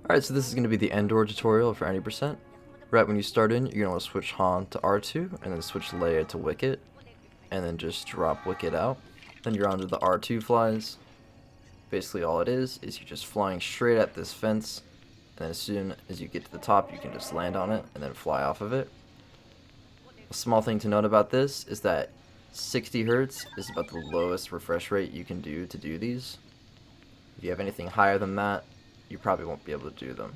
Alright, so this is going to be the Endor tutorial for 90%. Right when you start in, you're going to want to switch Han to R2, and then switch Leia to Wicket, and then just drop Wicket out. Then you're onto the R2 flies. Basically all it is you're just flying straight at this fence, and then as soon as you get to the top, you can just land on it, and then fly off of it. A small thing to note about this is that 60 Hz is about the lowest refresh rate you can do to do these. If you have anything higher than that, you probably won't be able to do them.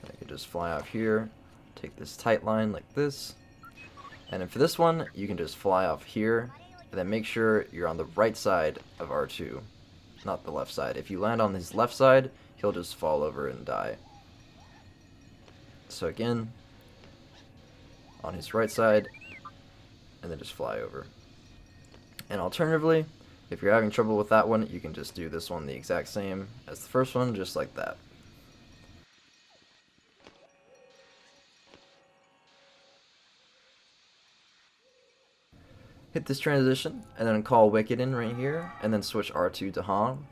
I can just fly off here, take this tight line like this, and then for this one, you can just fly off here, and then make sure you're on the right side of R2, not the left side. If you land on his left side, he'll just fall over and die. So again, on his right side, and then just fly over. And alternatively, if you're having trouble with that one, you can just do this one the exact same as the first one, just like that. Hit this transition, and then call Wicket in right here, and then switch R2 to Han,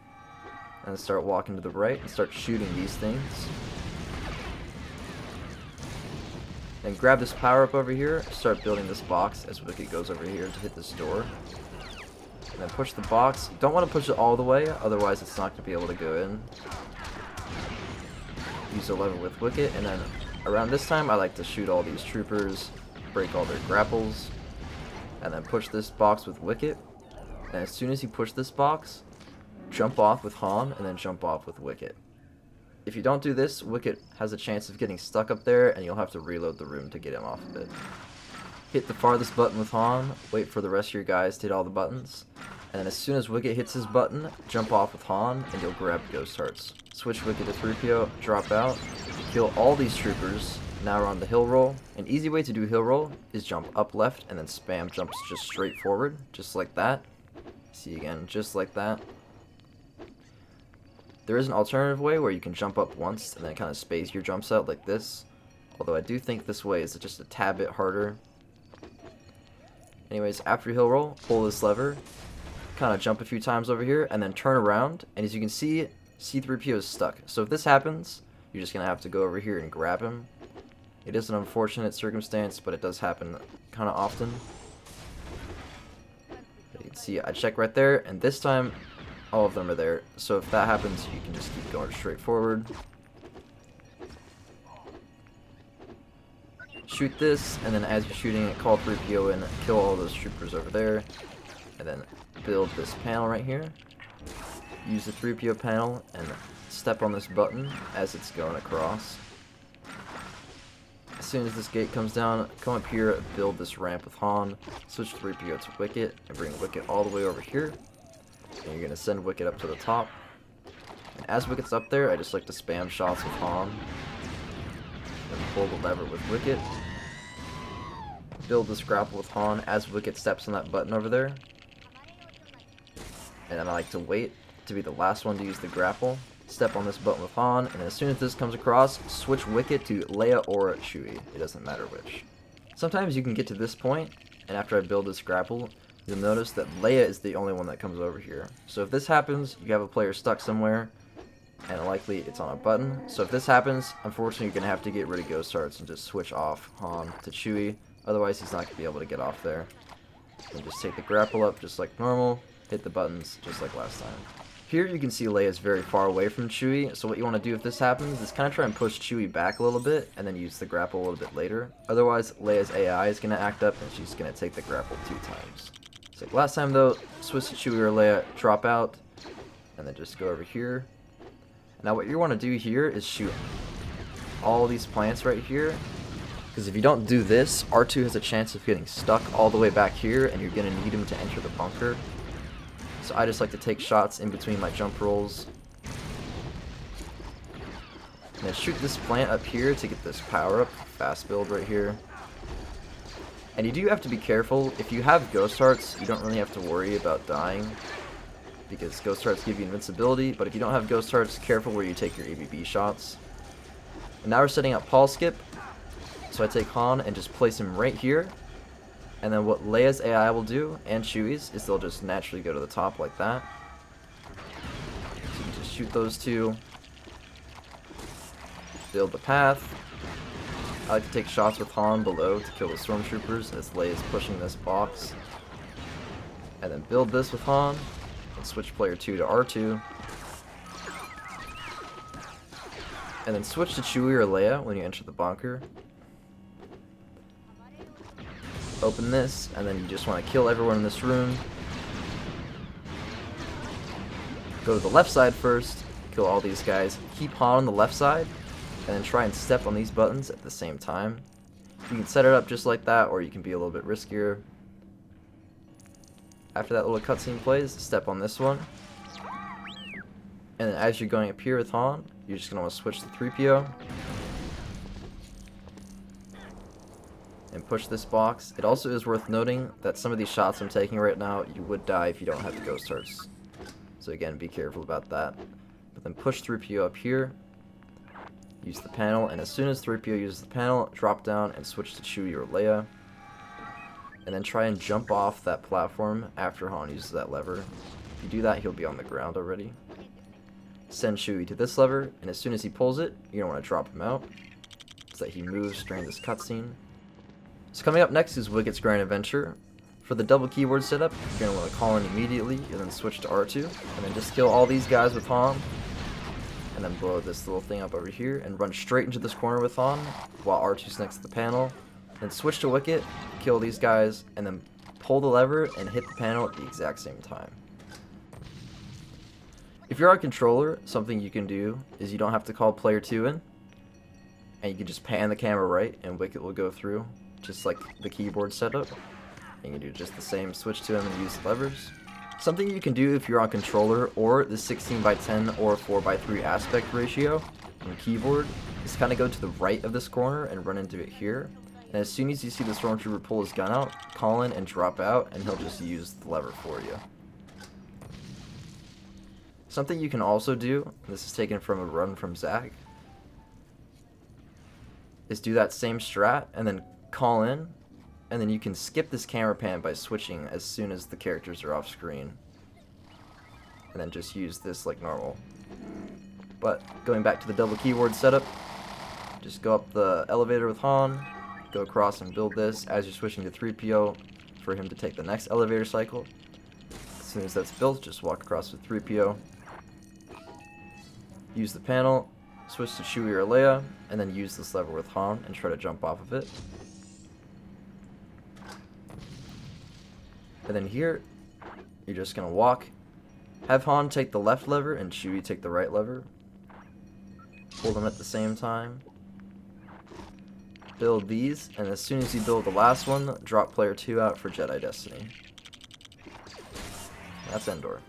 and start walking to the right, and start shooting these things. Then grab this power up over here, start building this box as Wicket goes over here to hit this door. And then push the box. You don't want to push it all the way, otherwise it's not going to be able to go in. Use a lever with Wicket, and then around this time I like to shoot all these troopers, break all their grapples, and then push this box with Wicket. And as soon as you push this box, jump off with Han, and then jump off with Wicket. If you don't do this, Wicket has a chance of getting stuck up there, and you'll have to reload the room to get him off of it. Hit the farthest button with Han, wait for the rest of your guys to hit all the buttons, and then as soon as Wicket hits his button, jump off with Han, and you'll grab Ghost Hearts. Switch Wicket to 3PO, drop out, kill all these troopers. Now we're on the hill roll. An easy way to do hill roll is jump up left, and then spam jumps just straight forward, just like that. See again, just like that. There is an alternative way where you can jump up once, and then kind of space your jumps out like this, although I do think this way is just a tad bit harder. Anyways, after hill roll, pull this lever, kind of jump a few times over here, and then turn around, and as you can see, C-3PO is stuck. So if this happens, you're just going to have to go over here and grab him. It is an unfortunate circumstance, but it does happen kind of often. You can see I check right there, and this time, all of them are there. So if that happens, you can just keep going straight forward. Shoot this, and then as you're shooting it, call 3PO in, kill all those troopers over there, and then build this panel right here. Use the 3PO panel and step on this button as it's going across. As soon as this gate comes down, come up here, build this ramp with Han, switch 3PO to Wicket, and bring Wicket all the way over here. And you're going to send Wicket up to the top. And as Wicket's up there, I just like to spam shots with Han. Then pull the lever with Wicket. Build this grapple with Han as Wicket steps on that button over there. And then I like to wait to be the last one to use the grapple. Step on this button with Han, and as soon as this comes across, switch Wicket to Leia or Chewie. It doesn't matter which. Sometimes you can get to this point, and after I build this grapple, you'll notice that Leia is the only one that comes over here. So if this happens, you have a player stuck somewhere, and likely it's on a button. So if this happens, unfortunately you're going to have to get rid of Ghost Hearts and just switch off Han to Chewie. Otherwise he's not going to be able to get off there. And just take the grapple up just like normal, hit the buttons just like last time. Here you can see Leia's very far away from Chewie, so what you want to do if this happens is kind of try and push Chewie back a little bit, and then use the grapple a little bit later. Otherwise, Leia's AI is going to act up, and she's going to take the grapple 2 times. So last time though, switch to Chewie or Leia, drop out, and then just go over here. Now what you want to do here is shoot all these plants right here, because if you don't do this, R2 has a chance of getting stuck all the way back here, and you're going to need him to enter the bunker. So I just like to take shots in between my jump rolls. And then shoot this plant up here to get this power up, fast build right here. And you do have to be careful. If you have Ghost Hearts, you don't really have to worry about dying, because Ghost Hearts give you invincibility, but if you don't have Ghost Hearts, careful where you take your ABB shots. And now we're setting up Paul Skip. So I take Han and just place him right here. And then what Leia's AI will do, and Chewie's, is they'll just naturally go to the top like that. So you just shoot those two, Build the path. I like to take shots with Han below to kill the stormtroopers as Leia is pushing this box. And then build this with Han, and switch player 2 to R2. And then switch to Chewie or Leia when you enter the bunker. Open this, and then you just want to kill everyone in this room. Go to the left side first, kill all these guys, keep Han on the left side, and then try and step on these buttons at the same time. You can set it up just like that, or you can be a little bit riskier. After that little cutscene plays, step on this one. And then as you're going up here with Han, you're just going to want to switch to 3PO. And push this box. It also is worth noting that some of these shots I'm taking right now, you would die if you don't have the Ghost Hearts. So again, be careful about that. But then push 3PO up here. Use the panel, and as soon as 3PO uses the panel, drop down and switch to Chewie or Leia. And then try and jump off that platform after Han uses that lever. If you do that, he'll be on the ground already. Send Chewie to this lever, and as soon as he pulls it, you're going to want to drop him out so that he moves during this cutscene. So coming up next is Wicket's Grand Adventure. For the double keyboard setup, you're going to want to call in immediately, and then switch to R2, and then just kill all these guys with Han. And then blow this little thing up over here, and run straight into this corner with Han, while R2's next to the panel. Then switch to Wicket, kill these guys, and then pull the lever and hit the panel at the exact same time. If you're on controller, something you can do is you don't have to call player 2 in, and you can just pan the camera right, and Wicket will go through, just like the keyboard setup. And you can do just the same, switch to him and use the levers. Something you can do if you're on controller or the 16:10 or 4:3 aspect ratio on keyboard is kind of go to the right of this corner and run into it here. And as soon as you see the stormtrooper pull his gun out, call in and drop out, and he'll just use the lever for you. Something you can also do, and this is taken from a run from Zach, is do that same strat and then call in, and then you can skip this camera pan by switching as soon as the characters are off screen. And then just use this like normal. But going back to the double keyboard setup, just go up the elevator with Han, go across and build this as you're switching to 3PO for him to take the next elevator cycle. As soon as that's built, just walk across with 3PO. Use the panel, switch to Chewie or Leia, and then use this lever with Han and try to jump off of it. And then here, you're just going to walk, have Han take the left lever and Chewie take the right lever. Pull them at the same time. Build these, and as soon as you build the last one, drop player 2 out for Jedi Destiny. That's Endor.